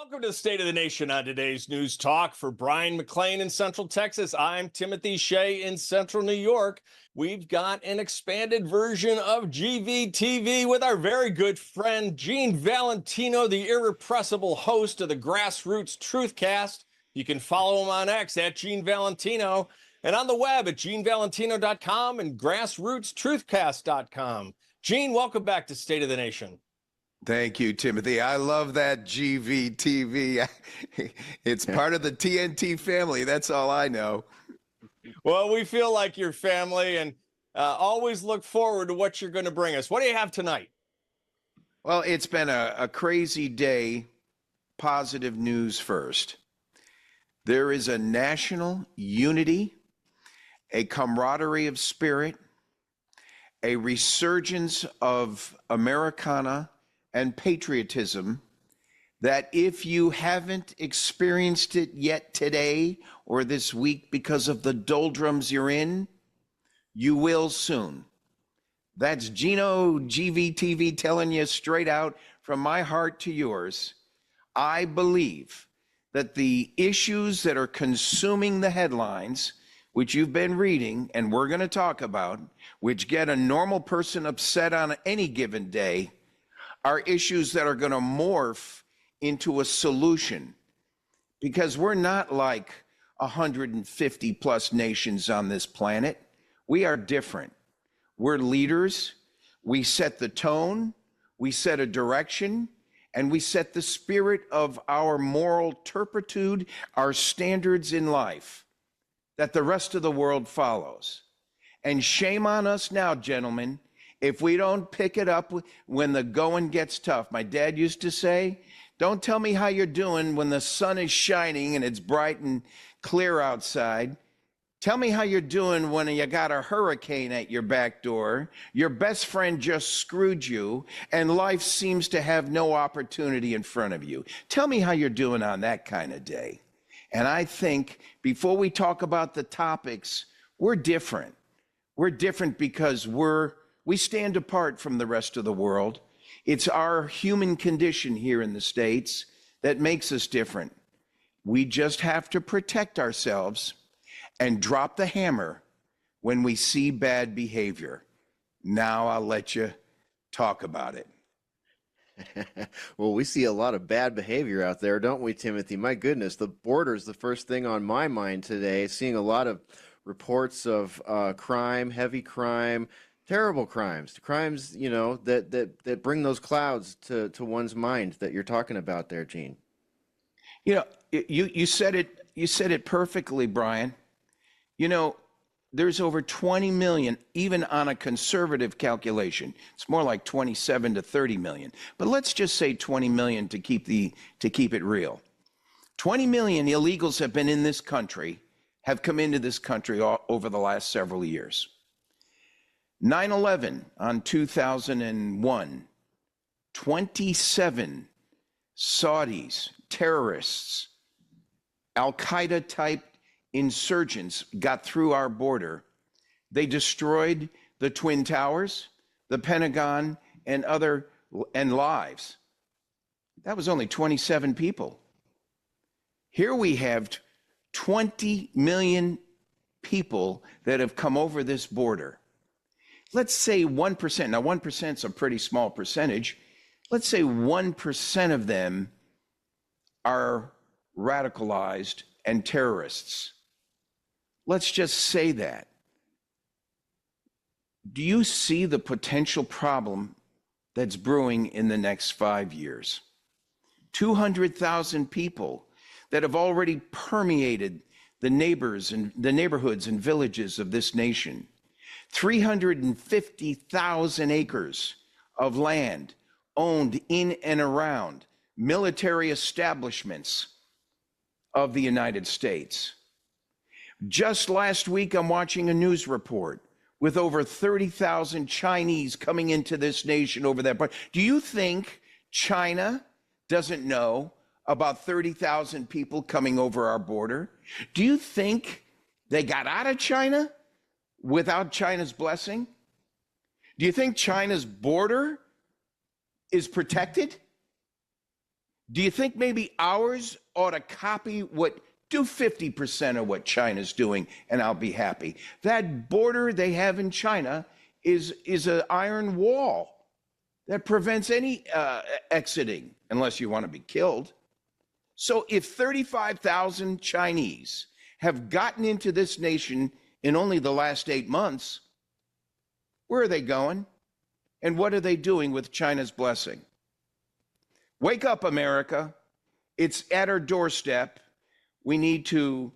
Welcome to the State of the Nation on today's News Talk. For Brian McLean in Central Texas, I'm Timothy Shea in Central New York. We've got an expanded version of GVTV with our very good friend Gene Valentino, the irrepressible host of the Grassroots Truthcast. You can follow him on X at Gene Valentino and on the web at genevalentino.com and grassrootstruthcast.com. Gene, welcome back to State of the Nation. Thank you, Timothy. I love that GVTV. It's part of the TNT family. That's all I know. Well, we feel like your family and always look forward to what you're going to bring us. What do you have tonight? Well, it's been a crazy day. Positive news first. There is a national unity, a camaraderie of spirit, a resurgence of Americana and patriotism that if you haven't experienced it yet today or this week because of the doldrums you're in, you will soon. That's Gino GVTV telling you straight out from my heart to yours. I believe that the issues that are consuming the headlines, which you've been reading and we're going to talk about, which get a normal person upset on any given day, are issues that are going to morph into a solution, because we're not like 150 plus nations on this planet. We are different. We're leaders. We set the tone, we set a direction, and we set the spirit of our moral turpitude, our standards in life that the rest of the world follows. And shame on us now, gentlemen, if we don't pick it up when the going gets tough. My dad used to say, don't tell me how you're doing when the sun is shining and it's bright and clear outside. Tell me how you're doing when you got a hurricane at your back door, your best friend just screwed you, and life seems to have no opportunity in front of you. Tell me how you're doing on that kind of day. And I think before we talk about the topics, we're different. We're different because we stand apart from the rest of the world. It's our human condition here in the States that makes us different. We just have to protect ourselves and drop the hammer when we see bad behavior. Now I'll let you talk about it. Well, we see a lot of bad behavior out there, don't we, Timothy? My goodness, the border is the first thing on my mind today, seeing a lot of reports of crime, heavy crime, terrible crimes, that bring those clouds to one's mind that you're talking about there, Gene. You know, you said it perfectly, Brian. You know, there's over 20 million, even on a conservative calculation. It's more like 27 to 30 million. But let's just say 20 million to keep it real. 20 million illegals have been in this country, have come into this country over the last several years. 9/11 on 2001, 27 Saudis, terrorists, Al-Qaeda type insurgents got through our border. They destroyed the Twin Towers, the Pentagon, and lives. That was only 27 people. Here we have 20 million people that have come over this border. Let's say 1%. Now, 1% is a pretty small percentage. Let's say 1% of them are radicalized and terrorists. Let's just say that. Do you see the potential problem that's brewing in the next 5 years? 200,000 people that have already permeated the neighborhoods and villages of this nation. 350,000 acres of land owned in and around military establishments of the United States. Just last week, I'm watching a news report with over 30,000 Chinese coming into this nation over that part. Do you think China doesn't know about 30,000 people coming over our border? Do you think they got out of China without China's blessing? Do you think China's border is protected? Do you think maybe ours ought to copy do 50% of what China's doing, and I'll be happy? That border they have in China is an iron wall that prevents any exiting unless you want to be killed. So if 35,000 Chinese have gotten into this nation in only the last 8 months, where are they going? And what are they doing with China's blessing? Wake up, America. It's at our doorstep. We need to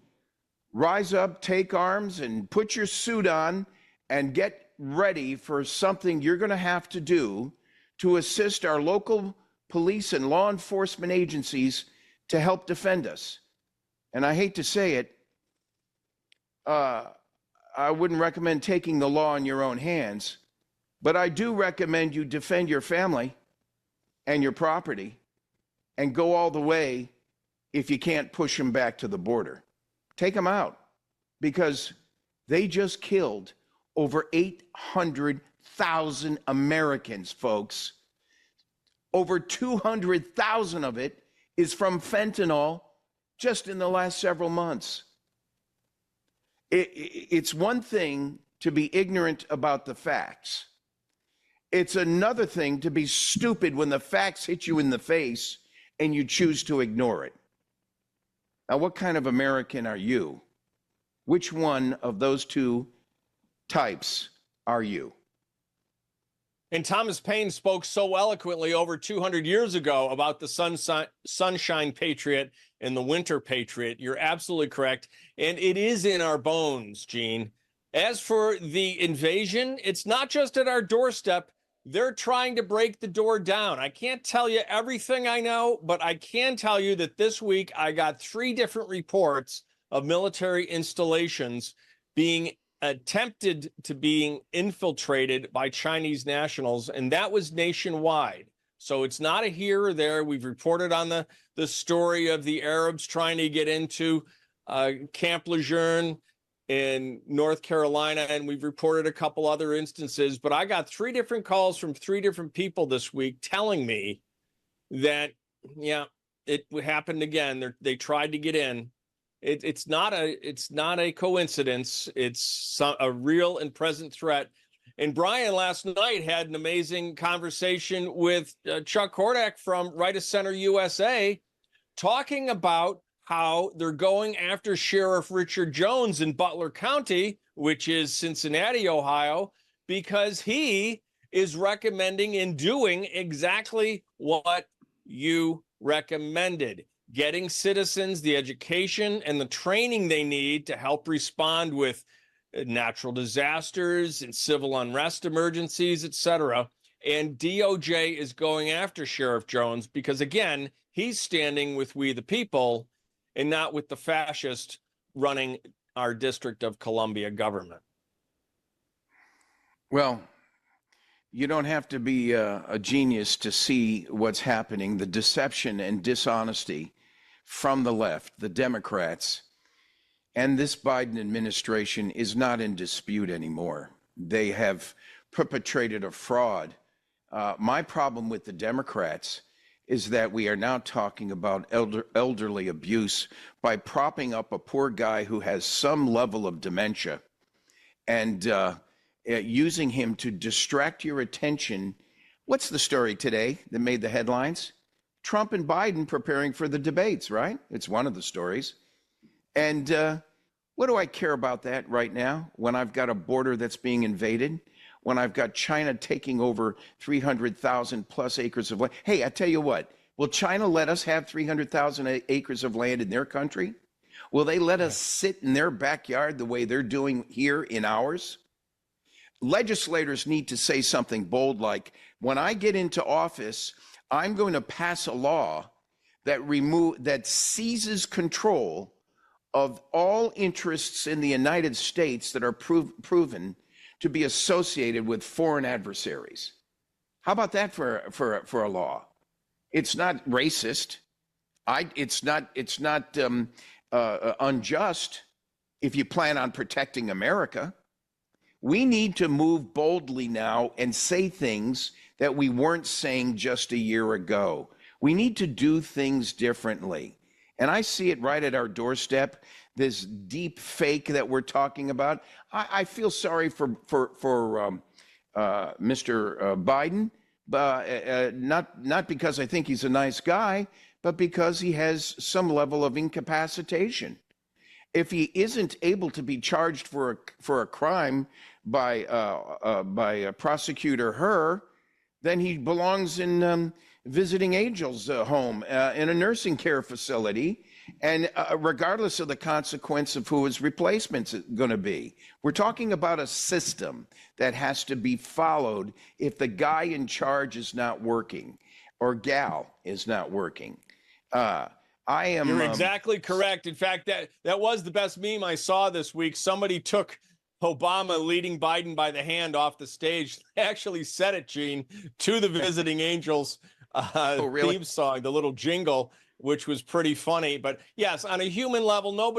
rise up, take arms, and put your suit on and get ready for something you're going to have to do to assist our local police and law enforcement agencies to help defend us. And I hate to say it, I wouldn't recommend taking the law in your own hands, but I do recommend you defend your family and your property and go all the way if you can't push them back to the border. Take them out, because they just killed over 800,000 Americans, folks. Over 200,000 of it is from fentanyl just in the last several months. It's one thing to be ignorant about the facts. It's another thing to be stupid when the facts hit you in the face and you choose to ignore it. Now, what kind of American are you? Which one of those two types are you? And Thomas Paine spoke so eloquently over 200 years ago about the sunshine patriot and the winter patriot. You're absolutely correct. And it is in our bones, Gene. As for the invasion, it's not just at our doorstep. They're trying to break the door down. I can't tell you everything I know, but I can tell you that this week I got 3 different reports of military installations being attempted to being infiltrated by Chinese nationals, and that was nationwide. So it's not a here or there. We've reported on the story of the Arabs trying to get into Camp Lejeune in North Carolina, and we've reported a couple other instances, but I got 3 different calls from 3 different people this week telling me that, yeah, it happened again. They tried to get in. It's not a coincidence. It's a real and present threat. And Brian last night had an amazing conversation with Chuck Hordak from Right of Center USA, talking about how they're going after Sheriff Richard Jones in Butler County, which is Cincinnati, Ohio, because he is recommending and doing exactly what you recommended. Getting citizens the education and the training they need to help respond with natural disasters and civil unrest emergencies, etc. And DOJ is going after Sheriff Jones because, again, he's standing with we the people and not with the fascist running our District of Columbia government. Well, you don't have to be a genius to see what's happening, the deception and dishonesty from the left, the Democrats, and this Biden administration is not in dispute anymore. They have perpetrated a fraud. My problem with the Democrats is that we are now talking about elderly abuse by propping up a poor guy who has some level of dementia and using him to distract your attention. What's the story today that made the headlines? Trump and Biden preparing for the debates, right? It's one of the stories. And what do I care about that right now when I've got a border that's being invaded, when I've got China taking over 300,000 plus acres of land? Hey, I tell you what, will China let us have 300,000 acres of land in their country? Will they let us sit in their backyard the way they're doing here in ours? Legislators need to say something bold like, when I get into office, I'm going to pass a law that seizes control of all interests in the United States that are proven to be associated with foreign adversaries. How about that for a law? It's not racist. It's not unjust if you plan on protecting America. We need to move boldly now and say things that we weren't saying just a year ago. We need to do things differently. And I see it right at our doorstep, this deep fake that we're talking about. I feel sorry for Mr. Biden, not because I think he's a nice guy, but because he has some level of incapacitation. If he isn't able to be charged for a crime by prosecutor Herr, then he belongs in visiting angels home in a nursing care facility, and regardless of the consequence of who his replacement's going to be. We're talking about a system that has to be followed if the guy in charge is not working or gal is not working. You're exactly correct. In fact, that was the best meme I saw this week. Somebody took Obama leading Biden by the hand off the stage. They actually said it, Gene, to the Visiting Angels really? theme song, the little jingle, which was pretty funny. But yes, on a human level, let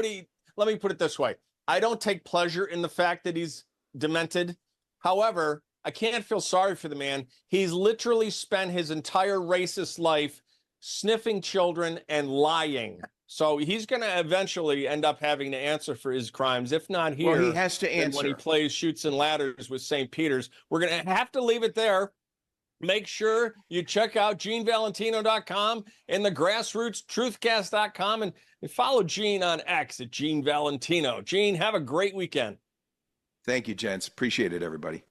me put it this way. I don't take pleasure in the fact that he's demented. However, I can't feel sorry for the man. He's literally spent his entire racist life sniffing children and lying. So he's going to eventually end up having to answer for his crimes. If not here, well, he has to answer when he plays Chutes and Ladders with St. Peter's. We're going to have to leave it there. Make sure you check out GeneValentino.com and the grassrootstruthcast.com and follow Gene on X at Gene Valentino. Gene, have a great weekend. Thank you, gents. Appreciate it, everybody.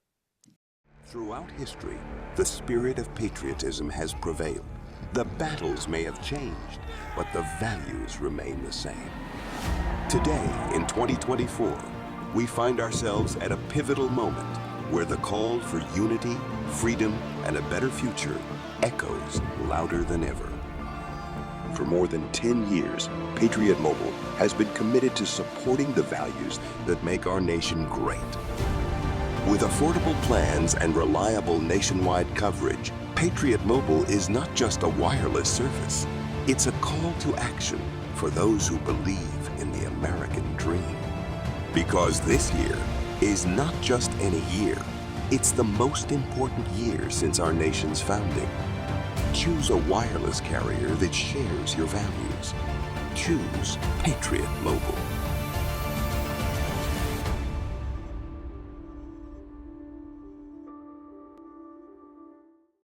Throughout history, the spirit of patriotism has prevailed. The battles may have changed, but the values remain the same. Today, in 2024, we find ourselves at a pivotal moment where the call for unity, freedom, and a better future echoes louder than ever. For more than 10 years, Patriot Mobile has been committed to supporting the values that make our nation great. With affordable plans and reliable nationwide coverage, Patriot Mobile is not just a wireless service. It's a call to action for those who believe in the American dream. Because this year is not just any year, it's the most important year since our nation's founding. Choose a wireless carrier that shares your values. Choose Patriot Mobile.